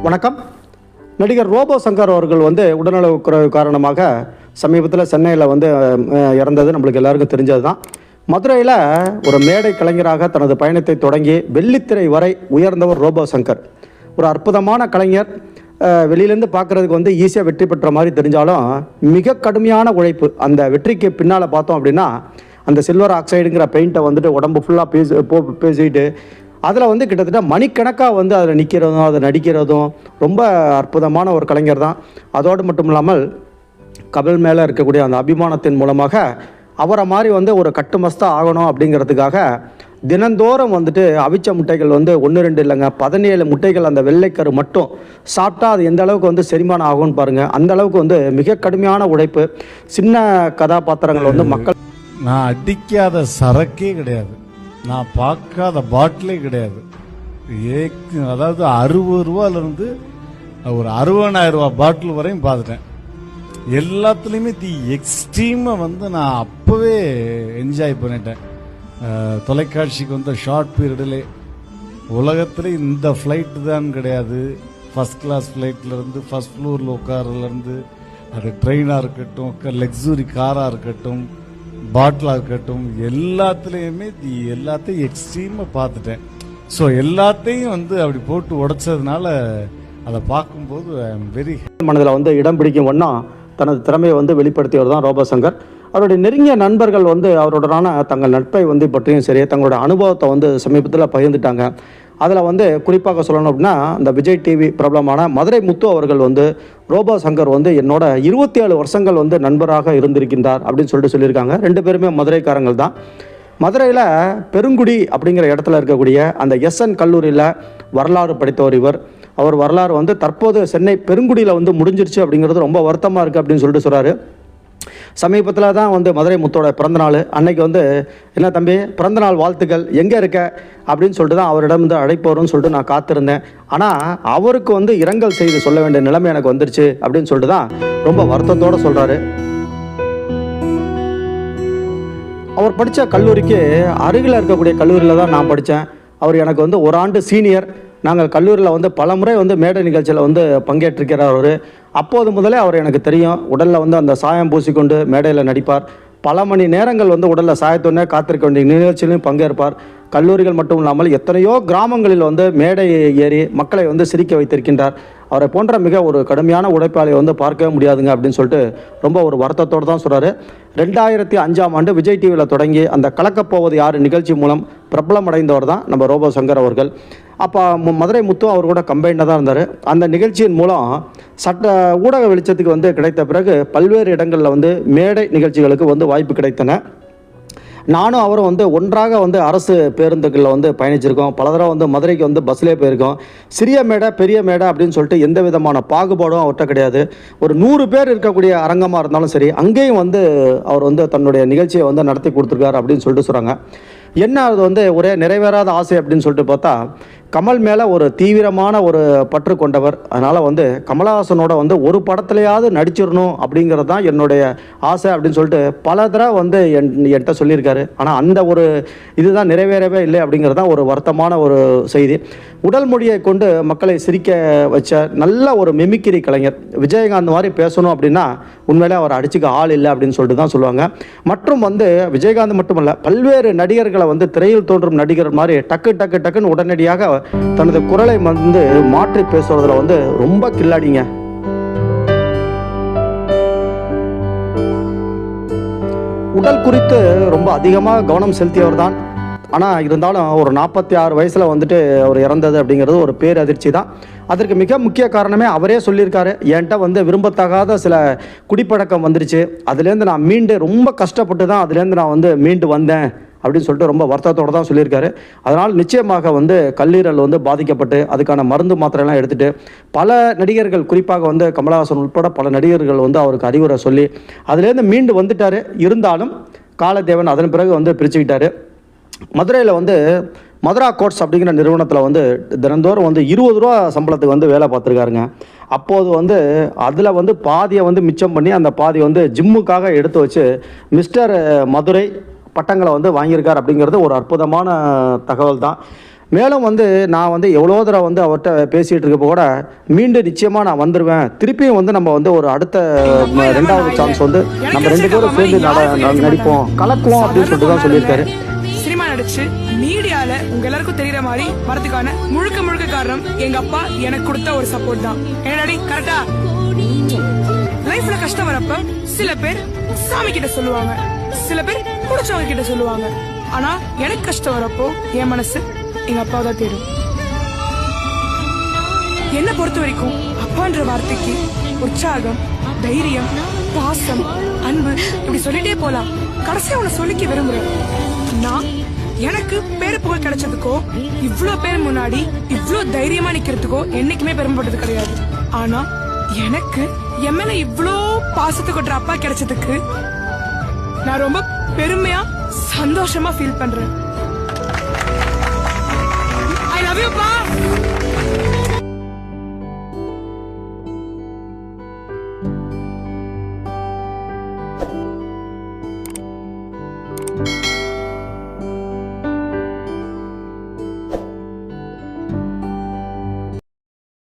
வணக்கம். நடிகர் ரோபோ சங்கர் அவர்கள் உடல்நலக் குறைவு காரணமாக சமீபத்தில் சென்னையில் இறந்தது நம்மளுக்கு எல்லாருக்கும் தெரிஞ்சது தான். மதுரையில் ஒரு மேடை கலைஞராக தனது பயணத்தை தொடங்கி வெள்ளித்திரை வரை உயர்ந்தவர் ரோபோ சங்கர். ஒரு அற்புதமான கலைஞர். வெளியிலேருந்து பார்க்குறதுக்கு ஈஸியாக வெற்றி பெற்ற மாதிரி தெரிஞ்சாலும் மிக கடுமையான உழைப்பு. அந்த வெற்றிக்கு பின்னால் பார்த்தோம் அப்படின்னா அந்த சில்வர் ஆக்சைடுங்கிற பெயிண்ட்டை உடம்பு ஃபுல்லாக பேசிட்டு அதில் கிட்டத்தட்ட மணிக்கணக்காக அதில் நிற்கிறதும் அதை நடிக்கிறதும் ரொம்ப அற்புதமான ஒரு கலைஞர் தான். அதோடு மட்டும் இல்லாமல் கபில் மேலே இருக்கக்கூடிய அந்த அபிமானத்தின் மூலமாக அவரை மாதிரி ஒரு கட்டுமஸ்தாக ஆகணும் அப்படிங்கிறதுக்காக தினந்தோறும் அவிச்ச முட்டைகள் 1-2 இல்லைங்க 17 முட்டைகள் அந்த வெள்ளைக்கரு மட்டும் சாப்பிட்டா அது எந்த அளவுக்கு செரிமானம் ஆகும்னு பாருங்கள். அந்த அளவுக்கு மிக கடுமையான உழைப்பு. சின்ன கதாபாத்திரங்கள் மக்கள் நான் அடிக்காத சரக்கே கிடையாது, நான் பார்க்காத பாட்டிலே கிடையாது. அதாவது 60 ரூபாயிலிருந்து ஒரு 60,000 ரூபா பாட்டில் வரையும் பார்த்துட்டேன். எல்லாத்துலேயுமே எக்ஸ்ட்ரீமாக நான் அப்போவே என்ஜாய் பண்ணிட்டேன். தொலைக்காட்சிக்கு ஷார்ட் பீரியடில் உலகத்தில் இந்த ஃப்ளைட்டு தான் கிடையாது. ஃபஸ்ட் கிளாஸ் ஃப்ளைட்லேருந்து ஃபஸ்ட் ஃப்ளோரில் உட்காரலேருந்து அது ட்ரெயினாக இருக்கட்டும், லக்ஸுரி காராக இருக்கட்டும், பாட்டிலாக இருக்கட்டும், எல்லாத்துலேயுமே எல்லாத்தையும் எக்ஸ்ட்ரீமாக பார்த்துட்டேன். ஸோ எல்லாத்தையும் அப்படி போட்டு உடைச்சதுனால அதை பார்க்கும்போது ஐ எம் வெரி மனதில் இடம் பிடிக்கும் ஒன்றா தனது திறமையை வெளிப்படுத்தியவர் தான் ரோபோ சங்கர். அவருடைய நெருங்கிய நண்பர்கள் அவருடனான தங்கள் நட்பை பற்றியும் சரி தங்களோட அனுபவத்தை சமீபத்தில் பகிர்ந்துட்டாங்க. அதில் குறிப்பாக சொல்லணும் அப்படின்னா இந்த விஜய் டிவி பிரபலமான மதுரை முத்து அவர்கள் ரோபோ சங்கர் என்னோட 27 வருஷங்கள் நண்பராக இருந்திருக்கின்றார் அப்படின்னு சொல்லியிருக்காங்க. 2 பேருமே மதுரைக்காரங்கள் தான். மதுரையில் பெருங்குடி அப்படிங்கிற இடத்துல இருக்கக்கூடிய அந்த எஸ்என் கல்லூரியில் வரலாறு படித்தவர் இவர். அவர் வரலாறு தற்போது சென்னை பெருங்குடியில் முடிஞ்சிருச்சு அப்படிங்கிறது ரொம்ப வருத்தமாக இருக்குது அப்படின்னு சொல்கிறாரு. சமீபத்தில் தான் மதுரை முத்தோட பிறந்தநாள். அன்னைக்கு என்ன தம்பி பிறந்தநாள் வாழ்த்துக்கள், எங்கே இருக்க அப்படின்னு சொல்லிட்டு தான் அவரிடம் அழைப்பு வரும்னு சொல்லிட்டு நான் காத்திருந்தேன். ஆனால் அவருக்கு இரங்கல் செய்து சொல்ல வேண்டிய நிலைமை எனக்கு வந்துருச்சு அப்படின்னு சொல்லிட்டு தான் ரொம்ப வருத்தத்தோடு சொல்கிறாரு. அவர் படித்த கல்லூரிக்கு அருகில் இருக்கக்கூடிய கல்லூரியில் தான் நான் படித்தேன். அவர் எனக்கு 1 ஆண்டு சீனியர். நாங்கள் கல்லூரியில் பல முறை மேடை நிகழ்ச்சியில் பங்கேற்றிருக்கிறார் அவர். அப்போது முதலே அவர் எனக்கு தெரியும். உடலில் அந்த சாயம் பூசிக்கொண்டு மேடையில் நடிப்பார். பல மணி நேரங்கள் உடலில் சாயத்தொன்னே காத்திருக்க வேண்டிய நிகழ்ச்சியிலும் பங்கேற்பார். கல்லூரிகள் மட்டும் இல்லாமல் எத்தனையோ கிராமங்களில் மேடை ஏறி மக்களை சிரிக்க வைத்திருக்கின்றார். அவரை போன்ற மிக ஒரு கடுமையான உழைப்பாளியை பார்க்கவே முடியாதுங்க அப்படின்னு சொல்லிட்டு ரொம்ப ஒரு வருத்தத்தோடு தான் சொல்கிறாரு. 2005ஆம் ஆண்டு விஜய் டிவியில் தொடங்கி அந்த கலக்கப்போவது யார் நிகழ்ச்சி மூலம் பிரபலமடைந்தவர் தான் நம்ம ரோபோ சங்கர் அவர்கள். அப்போ மதுரை முத்து அவர் கூட கம்பைண்டாக தான் இருந்தார். அந்த நிகழ்ச்சியின் மூலம் ஊடக வெளிச்சத்துக்கு கிடைத்த பிறகு பல்வேறு இடங்களில் மேடை நிகழ்ச்சிகளுக்கு வாய்ப்பு கிடைத்தன. நானும் அவரும் ஒன்றாக அரசு பேருந்துகளில் பயணிச்சிருக்கோம். பல தடவை மதுரைக்கு பஸ்லேயே போயிருக்கோம். சிறிய மேடை பெரிய மேடை அப்படின்னு சொல்லிட்டு எந்த விதமான பாகுபாடும் அவர்கிட்ட கிடையாது. ஒரு 100 பேர் இருக்கக்கூடிய அரங்கமாக இருந்தாலும் சரி அங்கேயும் அவர் தன்னுடைய நிகழ்ச்சியை நடத்தி கொடுத்துருக்காரு அப்படின்னு சொல்லிட்டு சொல்கிறாங்க. என்ன அது ஒரே நிறைவேறாத ஆசை அப்படின்னு சொல்லிட்டு பார்த்தா கமல் மேலே ஒரு தீவிரமான ஒரு பற்று கொண்டவர். அதனால் கமலஹாசனோட ஒரு படத்துலையாவது நடிச்சிடணும் அப்படிங்கிறது தான் என்னுடைய ஆசை அப்படின்னு சொல்லிட்டு பல தடவை என்கிட்ட சொல்லியிருக்காரு. ஆனால் அந்த ஒரு இதுதான் நிறைவேறவே இல்லை அப்படிங்கிறது தான் ஒரு வருத்தமான ஒரு செய்தி. உடல் மொழியை கொண்டு மக்களை சிரிக்க வச்ச நல்ல ஒரு மிமிக்கிரி கலைஞர். விஜயகாந்த் மாதிரி பேசணும் அப்படின்னா உண்மையிலே அவர் அடிச்சுக்க ஆள் இல்லை அப்படின்னு சொல்லிட்டு தான் சொல்லுவாங்க. மற்றும் விஜயகாந்த் மட்டுமல்ல பல்வேறு நடிகர்களை திரையில் தோன்றும் நடிகர் மாதிரி டக்குன்னு உடனடியாக தனது குரலை மாற்றி பேசுறதுல ரொம்ப கில்லாடிங்க. உடல் குறித்து ரொம்ப அதிகமாக கவனம் செலுத்தியவர் தான். ஆனால் இருந்தாலும் ஒரு 46 வயசில் அவர் இறந்தது அப்படிங்கிறது ஒரு பேரதிர்ச்சி தான். அதற்கு மிக முக்கிய காரணமே அவரே சொல்லியிருக்காரு. என்கிட்ட விரும்பத்தகாத சில குடிப்பழக்கம் வந்துருச்சு, அதுலேருந்து நான் ரொம்ப கஷ்டப்பட்டு தான் அதுலேருந்து நான் மீண்டு வந்தேன் அப்படின்னு சொல்லிட்டு ரொம்ப வருத்தத்தோடு தான் சொல்லியிருக்காரு. அதனால் நிச்சயமாக கல்லீரல் பாதிக்கப்பட்டு அதுக்கான மருந்து மாத்திரைலாம் எடுத்துகிட்டு பல நடிகர்கள் குறிப்பாக கமலஹாசன் உட்பட பல நடிகர்கள் அவருக்கு அறிவுரை சொல்லி அதுலேருந்து மீண்டு வந்துட்டார். இருந்தாலும் காலதேவன் அதன் பிறகு பிரிச்சுக்கிட்டார். மதுரையில் மதுரா கோட்ஸ் அப்படிங்கிற நிறுவனத்தில் தினந்தோறும் 20 ரூபா சம்பளத்துக்கு வேலை பார்த்துருக்காருங்க. அப்போது அதில் பாதியை மிச்சம் பண்ணி அந்த பாதி ஜிம்முக்காக எடுத்து வச்சு மிஸ்டர் மதுரை பட்டங்களை வாங்கியிருக்கார் அப்படிங்கிறது ஒரு அற்புதமான தகவல் தான். மேலும் வந்து நான் வந்து எவ்வளோ தடவை வந்து அவர்கிட்ட பேசிகிட்டு இருக்கப்போ கூட மீண்டும் நிச்சயமாக நான் வந்துடுவேன், திருப்பியும் வந்து நம்ம வந்து ஒரு அடுத்த ரெண்டாவது சான்ஸ் வந்து நம்ம 2 பேரும் சேர்ந்து நடிப்போம், கலக்குவோம் அப்படின்னு சொல்லிட்டு தான் சொல்லியிருக்காரு. சினிமா நடிச்சு மீடியால உங்க எல்லாருக்கும் தெரியற மாதிரி வரதுக்கான முழுக்க காரணம் எங்க அப்பா எனக்கு கொடுத்த ஒரு சப்போர்ட் தான். என்னடி கரெக்டா? லைஃப்ல கஷ்டம் வரப்ப சில பேர் சாமி கிட்ட சொல்லுவாங்க, சில பேர் பிடிச்சவங்க கிட்ட சொல்லுவாங்க. ஆனா எனக்கு கஷ்டம் வரப்போ என் மனசு எங்க அப்பாவை தான் தேடும். என்ன பொறுத்த வரைக்கும் அப்பான்ற வார்த்தைக்கு உற்சாகம், தைரியம், பாசம், அன்பு இப்படி சொல்லிட்டே போலாம். கடைசியா உன்னை சொல்லிக்க விரும்புறேன். நான் எனக்கு பேரு புகழ் கிடைச்சதுக்கோ இவ்ளோ பேர் முன்னாடி இவ்ளோ தைரியமா நிக்கிறதுக்கோ என்னைக்குமே பெருமைப்பட்டது கிடையாது. ஆனா எனக்கு என் மேல இவ்ளோ பாசத்தை கொட்டுற அப்பா கிடைச்சதுக்கு நான் ரொம்ப பெருமையா சந்தோஷமா ஃபீல் பண்றேன். ஐ லவ் யூ பா.